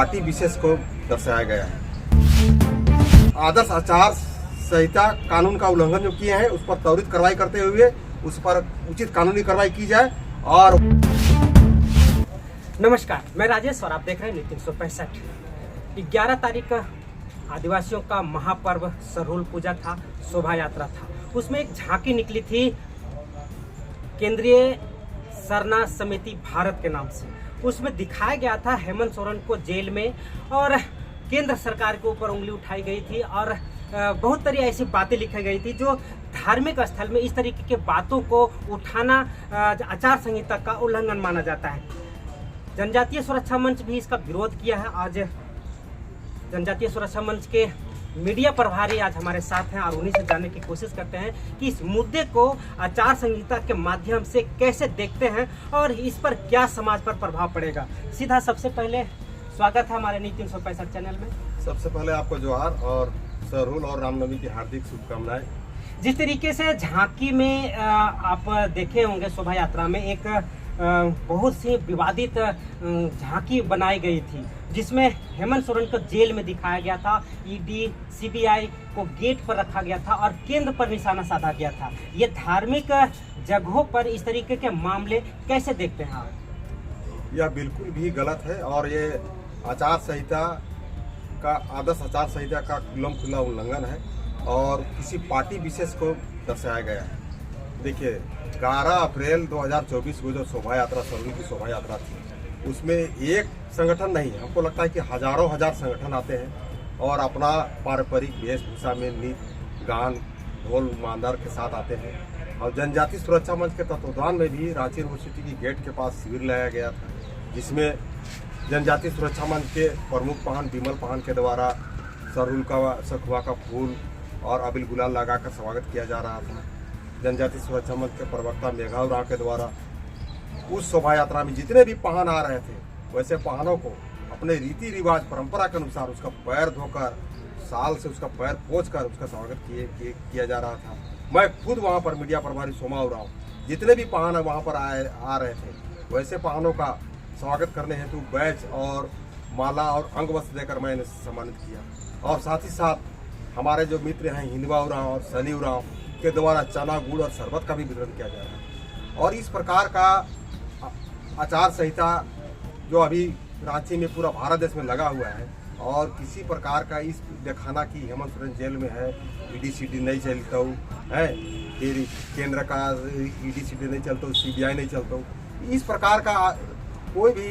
Party विशेष को दर्शाया गया है। आदर्श आचार संहिता कानून का उल्लंघन जो किए हैं उस पर त्वरित कार्रवाई करते हुए उस पर उचित कानूनी कार्रवाई की जाए। और नमस्कार, मैं राजेश और आप देख रहे हैं नीति 365। 11 तारीख आदिवासियों का महापर्व सरहुल पूजा था, शोभा यात्रा था। उसमें एक झांकी निकली थी केंद्रीय सरना समिति भारत के नाम से। उसमें दिखाया गया था हेमंत सोरेन को जेल में और केंद्र सरकार के ऊपर उंगली उठाई गई थी और बहुत सारी ऐसी बातें लिखी गई थी जो धार्मिक स्थल में इस तरीके के बातों को उठाना आचार संहिता का उल्लंघन माना जाता है। जनजातीय सुरक्षा मंच भी इसका विरोध किया है। आज जनजातीय सुरक्षा मंच के मीडिया प्रभारी आज हमारे साथ हैं और उन्हीं से जानने की कोशिश करते हैं कि इस मुद्दे को आचार संहिता के माध्यम से कैसे देखते हैं और इस पर क्या समाज पर प्रभाव पड़ेगा। सीधा सबसे पहले स्वागत है हमारे नीति 365 चैनल में। सबसे पहले आपको जोहार और सरहुल और रामनवमी की हार्दिक शुभकामनाएं। जिस तरीके से झांकी में आप देखे होंगे शोभा यात्रा में एक बहुत सी विवादित झांकी बनाई गई थी जिसमें हेमंत सोरेन को जेल में दिखाया गया था, ईडी सीबीआई को गेट पर रखा गया था और केंद्र पर निशाना साधा गया था। ये धार्मिक जगहों पर इस तरीके के मामले कैसे देखते हैं आप? यह बिल्कुल भी गलत है और ये आचार संहिता का आदर्श आचार संहिता का खुल्लम खुल्ला उल्लंघन है और किसी पार्टी विशेष को दर्शाया गया है। देखिए 11 अप्रैल 2024 को जो शोभा यात्रा सरहुल की शोभा यात्रा थी उसमें एक संगठन नहीं, हमको लगता है कि हजारों हजार संगठन आते हैं और अपना पारंपरिक वेशभूषा में नृत्य गान ढोल मांदर के साथ आते हैं। और जनजातीय सुरक्षा मंच के तत्वावधान में भी रांची यूनिवर्सिटी की गेट के पास शिविर लगाया गया था जिसमें जनजातीय सुरक्षा मंच के प्रमुख पाहन विमल पाहन के द्वारा सरहुल का सखुआ का फूल और अबिल गुलाल लगाकर स्वागत किया जा रहा था। जनजातीय सुरक्षा मंच के प्रवक्ता मेघा उरांव के द्वारा उस शोभा यात्रा में जितने भी पाहन आ रहे थे वैसे पाहनों को अपने रीति रिवाज परंपरा के अनुसार उसका पैर धोकर साल से उसका पैर पोंछकर उसका स्वागत किया जा रहा था। मैं खुद वहाँ पर मीडिया प्रभारी सोमा उरांव जितने भी पाहन वहाँ पर आ रहे थे वैसे पाहनों का स्वागत करने हेतु बैच और माला और अंग वस्त्र देकर मैंने सम्मानित किया। और साथ ही साथ हमारे जो मित्र हैं हिंदवा उरांव और सनी उरांव के द्वारा चना गुड़ और शरबत का भी वितरण किया जा रहा है। और इस प्रकार का आचार संहिता जो अभी रांची में पूरा भारत देश में लगा हुआ है और किसी प्रकार का इस दिखाना कि हेमंत सोरेन जेल में है, ईडी सीडी नहीं चलता है, फिर केंद्र का ईडी सीडी नहीं चलता, सीबीआई नहीं चलता, इस प्रकार का कोई भी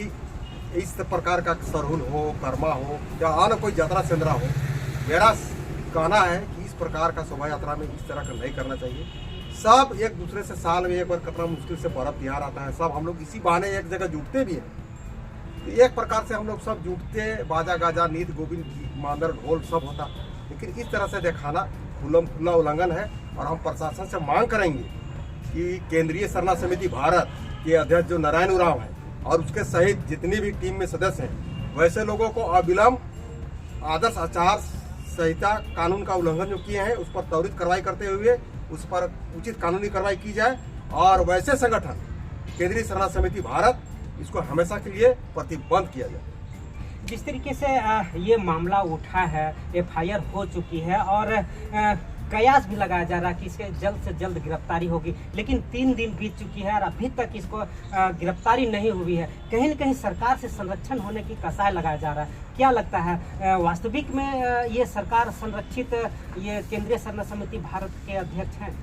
इस प्रकार का सरहुल हो, कर्मा हो या अन्य कोई यात्रा सेंद्रा हो, मेरा कहना है कि इस प्रकार का शोभा यात्रा में इस तरह का नहीं करना चाहिए। सब एक दूसरे से साल में एक बार कितना मुश्किल से पर्व त्योहार आता है, सब हम लोग इसी बहाने एक जगह जुटते भी हैं। तो एक प्रकार से हम लोग सब जुटते, बाजा गाजा नीत गोविंद मांदर ढोल सब होता, लेकिन इस तरह से दिखाना खुल्लम खुल्ला उल्लंघन है। और हम प्रशासन से मांग करेंगे कि केंद्रीय सरना समिति भारत के अध्यक्ष जो नारायण उरांव है और उसके सहित जितनी भी टीम में सदस्य हैं वैसे लोगों को अविलंब आदर्श आचार संहिता कानून का उल्लंघन जो किए हैं उस पर त्वरित कार्रवाई करते हुए उस पर उचित कानूनी कार्रवाई की जाए। और वैसे संगठन केंद्रीय सरना समिति भारत इसको हमेशा के लिए प्रतिबंध किया जाए। जिस तरीके से ये मामला उठा है, एफआईआर हो चुकी है और कयास भी लगाया जा रहा है कि इसके जल्द से जल्द गिरफ्तारी होगी, लेकिन 3 दिन बीत चुकी है और अभी तक इसको गिरफ्तारी नहीं हुई है। कहीं न कहीं सरकार से संरक्षण होने की कसाई लगाया जा रहा है। क्या लगता है वास्तविक में ये सरकार संरक्षित ये केंद्रीय सरना समिति भारत के अध्यक्ष हैं?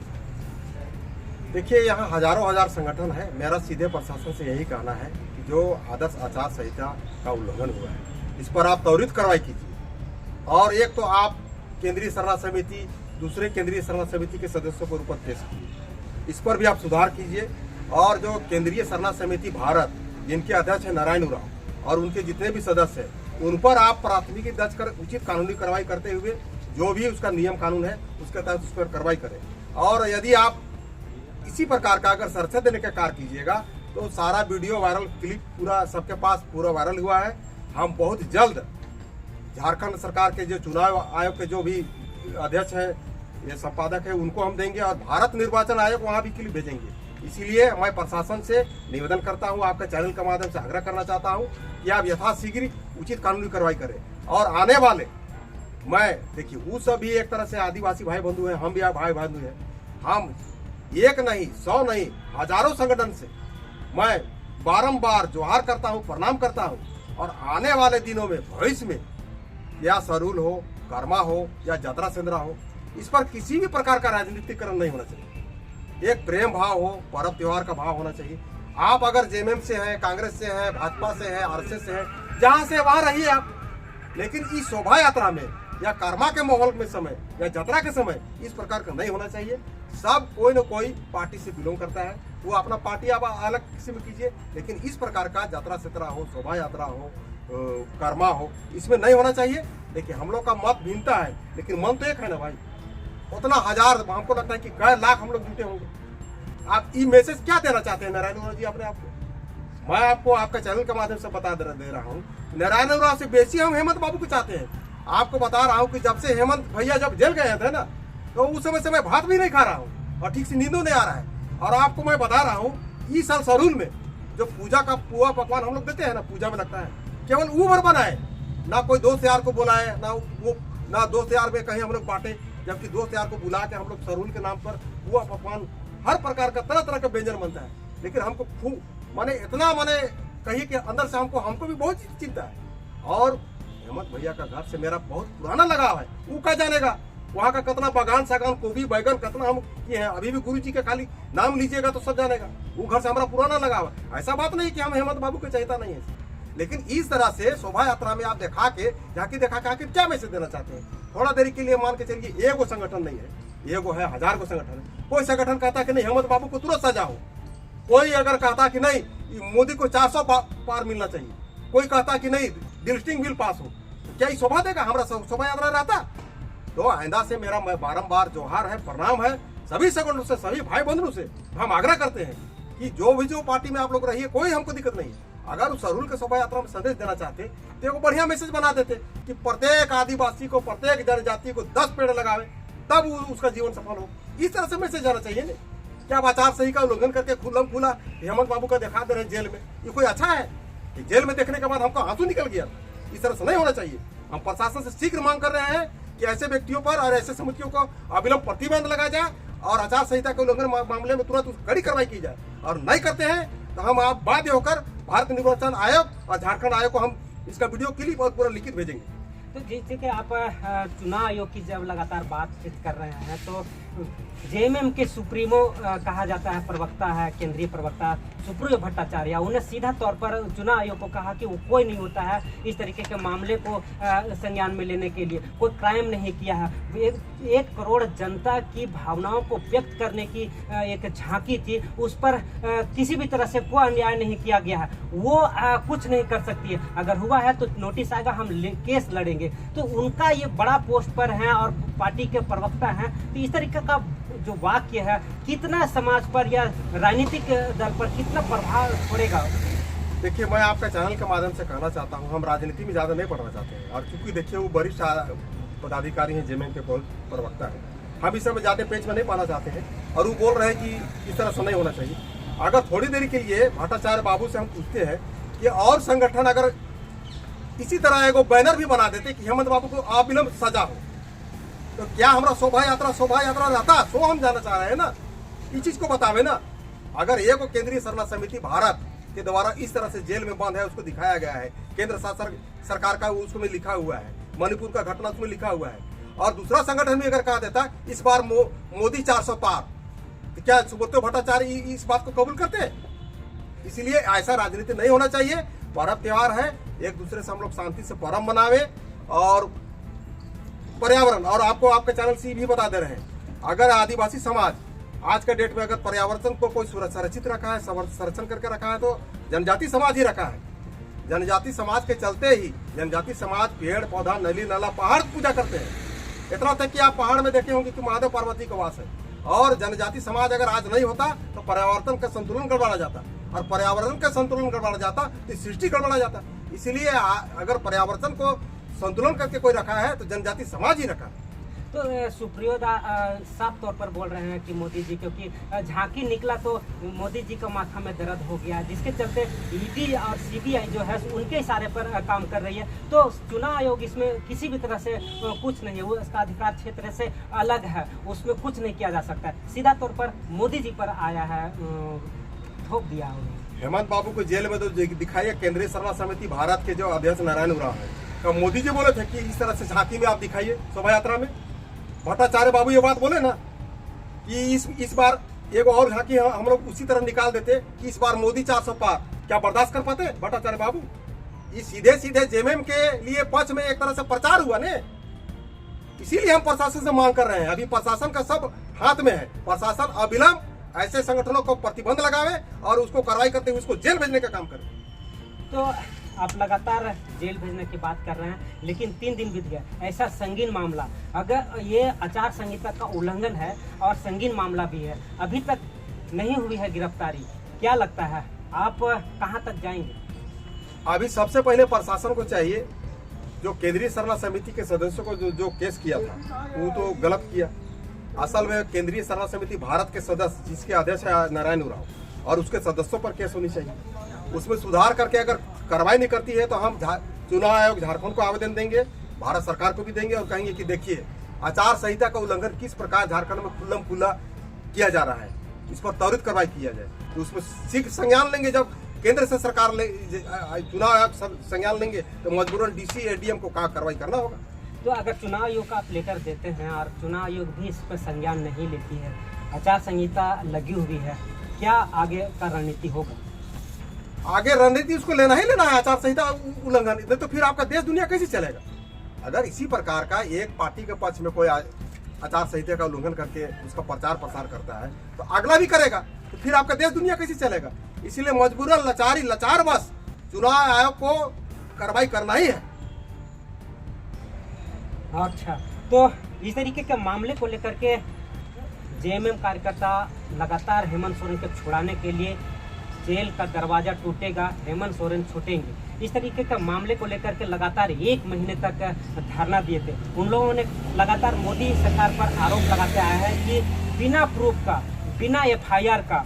देखिए यहाँ हजारों हजार संगठन है। मेरा सीधे प्रशासन से यही कहना है कि जो आदर्श आचार संहिता का उल्लंघन हुआ है इस पर आप त्वरित कार्रवाई कीजिए। और एक तो आप केंद्रीय सरना समिति दूसरे केंद्रीय सरना समिति के सदस्यों को ऊपर पेश कीजिए, इस पर भी आप सुधार कीजिए। और जो केंद्रीय सरना समिति भारत जिनके अध्यक्ष है नारायण उरांव और उनके जितने भी सदस्य हैं उन पर आप प्राथमिकी दर्ज कर उचित कानूनी कार्रवाई करते हुए जो भी उसका नियम कानून है उसके तहत उस पर कार्रवाई करें। और यदि आप इसी प्रकार का अगर सरक्षा देने का कार्य कीजिएगा तो सारा वीडियो वायरल क्लिप पूरा सबके पास पूरा वायरल हुआ है। हम बहुत जल्द झारखंड सरकार के जो चुनाव आयोग के जो भी अध्यक्ष हैं ये संपादक है उनको हम देंगे और भारत निर्वाचन आयोग वहाँ भी क्लिप भेजेंगे। इसीलिए मैं प्रशासन से निवेदन करता हूँ, आपके चैनल के माध्यम से आग्रह करना चाहता हूँ कि आप यथाशीघ्र उचित कानूनी कार्रवाई करे। और आने वाले मैं देखिए वो सब भी एक तरह से आदिवासी भाई बंधु हैं, हम भी भाई बंधु हैं। हम एक नहीं 100 नहीं हजारों संगठन से मैं बारंबार जोहार करता हूं, प्रणाम करता हूं। और आने वाले दिनों में भविष्य में या सरूल हो, कर्मा हो या जतरा सिंदरा हो, इस पर किसी भी प्रकार का राजनीतिकरण नहीं होना चाहिए। एक प्रेम भाव हो, पर्व त्योहार का भाव होना चाहिए। आप अगर जेएमएम से हैं, कांग्रेस से हैं, भाजपा से हैं, आरएसएस से हैं, जहां से वहां रहिए आप, लेकिन इस शोभा यात्रा में या कर्मा के माहौल में समय या जतरा के समय इस प्रकार का नहीं होना चाहिए। सब कोई न कोई पार्टी से बिलोंग करता है, वो अपना पार्टी आप अलग किसी में कीजिए, लेकिन इस प्रकार का जतरा सितरा हो, शोभा यात्रा हो, कर्मा हो, इसमें नहीं होना चाहिए। देखिए हम लोग का मत भिन्नता है, लेकिन मन तो एक है ना भाई। उतना हजार हमको लगता है कि कई लाख हम लोग जुटे होंगे। आप ये मैसेज क्या देना चाहते हैं नारायण उरांव जी अपने आप को? मैं आपको आपका चैनल के माध्यम से बता दे रहा हूँ, नारायण उरांव से बेसी हम हेमंत बाबू को चाहते हैं। आपको बता रहा हूँ कि जब से हेमंत भैया जब जेल गए थे ना, तो उस समय से मैं भात भी नहीं खा रहा हूँ और ठीक से नींदों नहीं आ रहा है। और आपको मैं बता रहा हूँ इस साल सरूल में जो पूजा का पुआ पकवान हम लोग देते हैं ना, पूजा में लगता है, केवल वो भर बनाए, ना कोई दोस्त यार को बुलाए, ना दोस्त यार में कहीं हम लोग बांटे, जबकि दोस्त यार को बुला के हम लोग सरूल के नाम पर पुआ पकवान हर प्रकार का तरह तरह का व्यंजन बनता है। लेकिन हमको माने इतना कहिए कि अंदर से हमको भी बहुत चिंता है। और हेमंत भैया का घर से मेरा बहुत पुराना लगाव है, वो क्या जानेगा वहाँ का कितना बागान सागान गोभी बैगन कितना हम किए हैं। अभी भी गुरु जी के खाली नाम लीजिएगा तो सब जानेगा, वो घर से हमारा पुराना लगाव है। ऐसा बात नहीं कि हम हेमंत बाबू को चाहता नहीं है, लेकिन इस तरह से शोभा यात्रा में आप दिखा के झांकी दिखा के आखिर क्या मैसेज देना चाहते हैं? थोड़ा देरी के लिए मान के चलिए एगो संगठन नहीं है, एगो है, 1000 गो संगठन है। कोई संगठन कहता कि नहीं हेमंत बाबू को तुरंत सजा हो, कोई अगर कहता कि नहीं मोदी को 400 पार मिलना चाहिए, कोई कहता कि नहीं लिस्टिंग बिल पास हो, तो क्या ये शोभा देगा? हमारा शोभा यात्रा रहता? तो आइंदा से मेरा बारंबार जोहार है, प्रणाम है सभी संगठनों से, सभी भाई बंधुओं से। हम आग्रह करते हैं कि जो पार्टी में आप लोग रहिए, कोई हमको दिक्कत नहीं है। अगर उस सरूल के शोभा यात्रा में संदेश देना चाहते तो एक बढ़िया मैसेज बना देते कि प्रत्येक आदिवासी को, प्रत्येक जनजाति को 10 पेड़ लगावे, तब उसका जीवन सफल हो। इस तरह से मैसेज जाना चाहिए ना। क्या आचार संहिता का उल्लंघन करके खुला हेमंत बाबू का दिखा दे रहे हैं जेल में? ये कोई अच्छा है कि जेल में देखने के बाद हमको आंसू निकल गया? इस तरह से नहीं होना चाहिए। हम प्रशासन से शीघ्र मांग कर रहे हैं कि ऐसे व्यक्तियों पर और ऐसे समितियों को अविलंब प्रतिबंध लगाया जाए और आचार संहिता के उल्लंघन मामले में तुरंत कड़ी कार्रवाई की जाए। और नहीं करते हैं तो हम आप बाध्य होकर भारत निर्वाचन आयोग और झारखंड आयोग को हम इसका वीडियो क्लिप और पूरा लिखित भेजेंगे। तो जैसे कि आप चुनाव आयोग की जब लगातार बातचीत कर रहे हैं, तो जेएमएम के सुप्रीमो कहा जाता है, प्रवक्ता है, केंद्रीय प्रवक्ता सुप्रियो भट्टाचार्य, उन्हें सीधा तौर पर चुनाव आयोग को कहा कि वो कोई नहीं होता है इस तरीके के मामले को संज्ञान में लेने के लिए, कोई क्राइम नहीं किया है। 1 करोड़ जनता की भावनाओं को व्यक्त करने की एक झांकी थी, उस पर किसी भी तरह से कोई अन्याय नहीं किया गया है, वो कुछ नहीं कर सकती है। अगर हुआ है तो नोटिस आएगा, हम केस लड़ेंगे। तो उनका ये बड़ा पोस्ट पर है और पार्टी के प्रवक्ता हैं, तो इस तरीके का जो वाक्य है कितना समाज पर या राजनीतिक दल पर कितना प्रभाव छोड़ेगा? देखिए मैं आपका चैनल के माध्यम से कहना चाहता हूं, हम राजनीति में ज़्यादा नहीं पढ़ना चाहते हैं। और क्योंकि देखिए वो वरिष्ठ पदाधिकारी हैं, जेएमएम के प्रवक्ता हैं, हम इस समय ज़्यादा पेज में नहीं पाना चाहते हैं। और वो बोल रहे हैं कि इस तरह से नहीं होना चाहिए। अगर थोड़ी देरी के लिए भट्टाचार्य बाबू से हम पूछते हैं कि और संगठन अगर इसी तरह एगो बैनर भी बना देते कि हेमंत बाबू को अविलंब सजा हो, तो क्या हमारा शोभा यात्रा रहता? सो हम जाना चाह रहे हैं ना, इस चीज को बतावे ना। अगर एक केंद्रीय सरना समिति भारत के द्वारा इस तरह से जेल में बंद है, उसको दिखाया गया है, केंद्र शासन सरकार का उसमें लिखा हुआ है, मणिपुर का घटना उसमें लिखा हुआ है, और दूसरा संगठन भी अगर कहा देता इस बार मोदी 400 पार, तो क्या सुब्रतो भट्टाचार्य इस बात को कबूल करते? इसलिए ऐसा राजनीति नहीं होना चाहिए। पर्व त्योहार है, एक दूसरे से हम लोग शांति से पर्व मनावे। और पर्यावरण, और आपको आपके चैनल से भी बता दे रहे हैं, अगर आदिवासी समाज आज के डेट में अगर पर्यावरण को कोई संरक्षित रखा है, संरक्षण करके रखा है, तो जनजाति समाज ही रखा है। जनजाति समाज के चलते ही जनजाति समाज पेड़ पौधा, नली नाला, पहाड़ पूजा करते हैं। इतना तक कि आप पहाड़ में देखे होंगे कि महादेव पार्वती का वास है। और जनजाति समाज अगर आज नहीं होता तो पर्यावरण का संतुलन गड़बड़ा जाता, और पर्यावरण का संतुलन गड़बड़ा जाता तो सृष्टि गड़बड़ा जाता। इसीलिए अगर पर्यावरण को संतुलन करके कोई रखा है तो जनजाति समाज ही रखा है। तो सुप्रियोदा साफ तौर पर बोल रहे हैं कि मोदी जी, क्योंकि झांकी निकला तो मोदी जी का माथा में दर्द हो गया, जिसके चलते ईडी और सीबीआई जो है उनके इशारे पर काम कर रही है। तो चुनाव आयोग इसमें किसी भी तरह से कुछ नहीं है, वो इसका अधिकार क्षेत्र से अलग है, उसमें कुछ नहीं किया जा सकता है। सीधा तौर पर मोदी जी पर आया है, थोप दिया उन्होंने। हेमंत बाबू को जेल में तो दिखाइए केंद्रीय सर्वा समिति भारत के जो अध्यक्ष नारायण उरांव है, तो मोदी जी बोले थे कि इस तरह से झांकी में आप दिखाइए शोभा यात्रा में। भट्टाचार्य बाबू ये बात बोले ना कि इस बार एक और झांकी हम लोग उसी तरह निकाल देते कि इस बार मोदी 400 पार, क्या बर्दाश्त कर पाते भट्टाचार्य बाबू? ये सीधे सीधे जेएमएम के लिए पक्ष में एक तरह से प्रचार हुआ ने, इसीलिए हम प्रशासन से मांग कर रहे हैं। अभी प्रशासन का सब हाथ में है, प्रशासन अविलंब ऐसे संगठनों को प्रतिबंध लगावे और उसको कार्रवाई करते हुए उसको जेल भेजने का काम करे। तो आप लगातार जेल भेजने की बात कर रहे हैं, लेकिन 3 दिन बीत गया, ऐसा संगीन मामला, अगर ये आचार संहिता का उल्लंघन है और संगीन मामला भी है, अभी तक नहीं हुई है गिरफ्तारी, क्या लगता है आप कहां तक जाएंगे? अभी सबसे पहले प्रशासन को चाहिए, जो केंद्रीय सरना समिति के सदस्यों को जो केस किया था वो तो गलत किया। असल में केंद्रीय सरना समिति भारत के सदस्य, जिसके अध्यक्ष है नारायण उरांव, और उसके सदस्यों पर केस होनी चाहिए। उसमें सुधार करके अगर कार्रवाई नहीं करती है तो हम चुनाव आयोग झारखंड को आवेदन देंगे, भारत सरकार को भी देंगे और कहेंगे कि देखिए आचार संहिता का उल्लंघन किस प्रकार झारखंड में खुल्लम खुल्ला किया जा रहा है, इस पर त्वरित कार्रवाई किया जाए। तो उसमें शीघ्र संज्ञान लेंगे, जब केंद्र से सरकार चुनाव आयोग संज्ञान लेंगे तो मजबूरन डीसी एडीएम को कार्रवाई करना होगा। तो अगर चुनाव आयोग का आप लेकर देते हैं और चुनाव आयोग भी इस पर संज्ञान नहीं लेती है, आचार संहिता लगी हुई है, क्या आगे का रणनीति होगा? आगे रणनीति उसको लेना ही लेना है, आचार संहिता उल्लंघन, नहीं तो फिर आपका देश दुनिया कैसे चलेगा? अगर इसी प्रकार का एक पार्टी के पक्ष में कोई आचार संहिता का उल्लंघन करके उसका प्रचार प्रसार करता है तो अगला भी करेगा, तो फिर आपका देश दुनिया कैसे चलेगा? इसीलिए मजबूरन लाचार बस चुनाव आयोग को कार्रवाई करना ही है। अच्छा, तो इस तरीके के मामले को लेकर के जेएमएम कार्यकर्ता लगातार हेमंत सोरेन को छुड़ाने के लिए जेल का दरवाजा टूटेगा, हेमंत सोरेन छूटेंगे, इस तरीके का मामले को लेकर के लगातार 1 महीने तक धरना दिए थे। उन लोगों ने लगातार मोदी सरकार पर आरोप लगाते आया है कि बिना प्रूफ का, बिना एफआईआर का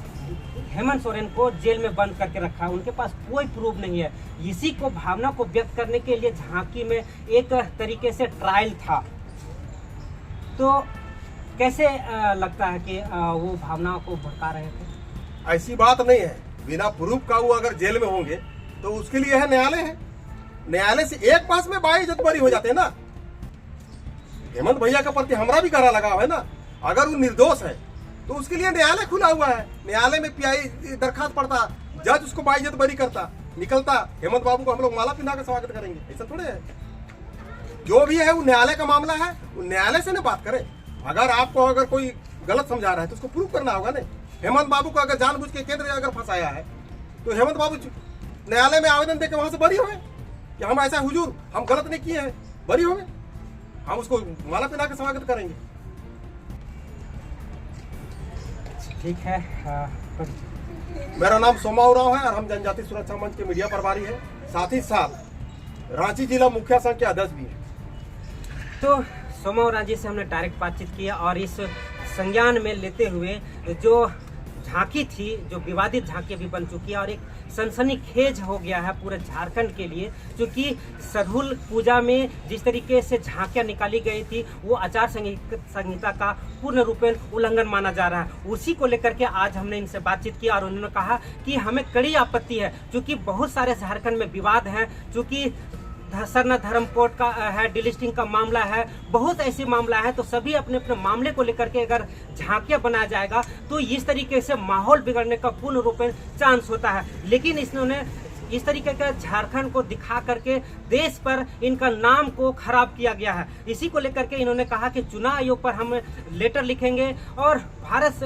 हेमंत सोरेन को जेल में बंद करके रखा, उनके पास कोई प्रूफ नहीं है। इसी को भावना को व्यक्त करने के लिए झांकी में एक तरीके से ट्रायल था। तो कैसे लगता है कि वो भावनाओं को भड़का रहे थे? ऐसी बात नहीं है, बिना प्रूफ का वो अगर जेल में होंगे तो उसके लिए है न्यायालय है, न्यायालय से एक पास में बाइज्जत बरी हो जाते हैं ना। हेमंत भैया के प्रति हमारा भी गहरा लगाव है ना, अगर वो निर्दोष है तो उसके लिए न्यायालय खुला हुआ है, न्यायालय में पीआई दरखास्त पड़ता, जज उसको बाइज्जत बरी करता, निकलता, हेमंत बाबू को हम लोग माला पिन्हा कर स्वागत करेंगे, ऐसा थोड़े है। जो भी है वो न्यायालय का मामला है, वो न्यायालय से ना बात करें। अगर आपको अगर कोई गलत समझा रहा है तो उसको प्रूव करना होगा नहीं। हेमंत बाबू को अगर जानबूझ के केंद्र अगर फंसाया है तो हेमंत बाबू न्यायालय में आवेदन देकर वहां से बरी हो गए कि हम ऐसा हुजूर हम गलत नहीं किए हैं, बरी हो गए, हम उसको माला पिन्हा के स्वागत करेंगे। ठीक है। मेरा नाम सोमा उरांव है और हम जनजाति सुरक्षा मंच के मीडिया प्रभारी है, साथ ही साथ रांची जिला मुखिया संघ के अध्यक्ष भी है। तो सोमा उरांव जी से हमने डायरेक्ट बातचीत किया और इस संज्ञान में लेते हुए जो झांकी थी, जो विवादित झांकी भी बन चुकी है और एक सनसनीखेज हो गया है पूरे झारखंड के लिए, क्योंकि सरहुल पूजा में जिस तरीके से झांकियां निकाली गई थी वो आचार संहिता का पूर्ण रूपेण उल्लंघन माना जा रहा है। उसी को लेकर के आज हमने इनसे बातचीत की और उन्होंने कहा कि हमें कड़ी आपत्ति है, क्योंकि बहुत सारे झारखंड में विवाद हैं, क्योंकि सरना धर्म कोर्ट का है, डिलिस्टिंग का मामला है, बहुत ऐसे मामला है। तो सभी अपने अपने मामले को लेकर के अगर झांकियां बनाया जाएगा तो इस तरीके से माहौल बिगड़ने का पूर्ण रूप में चांस होता है। लेकिन इन्होंने इस तरीके का झारखंड को दिखा करके देश पर इनका नाम को खराब किया गया है। इसी को लेकर के इन्होंने कहा कि चुनाव आयोग पर हम लेटर लिखेंगे और भारत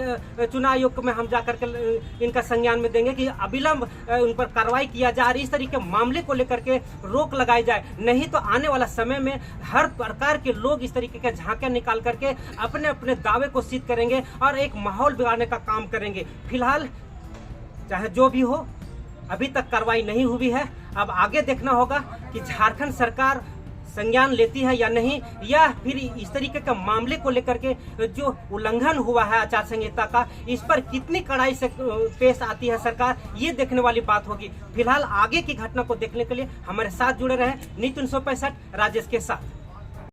चुनाव आयोग में हम जाकर के इनका संज्ञान में देंगे कि अविलंब उन पर कार्रवाई किया जाए और इस तरीके मामले को लेकर के रोक लगाई जाए। नहीं तो आने वाला समय में हर प्रकार के लोग इस तरीके के झांकियां निकाल करके अपने अपने दावे को सिद्ध करेंगे और एक माहौल बिगाड़ने का काम करेंगे। फिलहाल चाहे जो भी हो, अभी तक कार्रवाई नहीं हुई है। अब आगे देखना होगा कि झारखंड सरकार संज्ञान लेती है या नहीं, या फिर इस तरीके का मामले को लेकर के जो उल्लंघन हुआ है आचार संहिता का, इस पर कितनी कड़ाई से पेश आती है सरकार, ये देखने वाली बात होगी। फिलहाल आगे की घटना को देखने के लिए हमारे साथ जुड़े रहे। नीति 965 राजेश के साथ।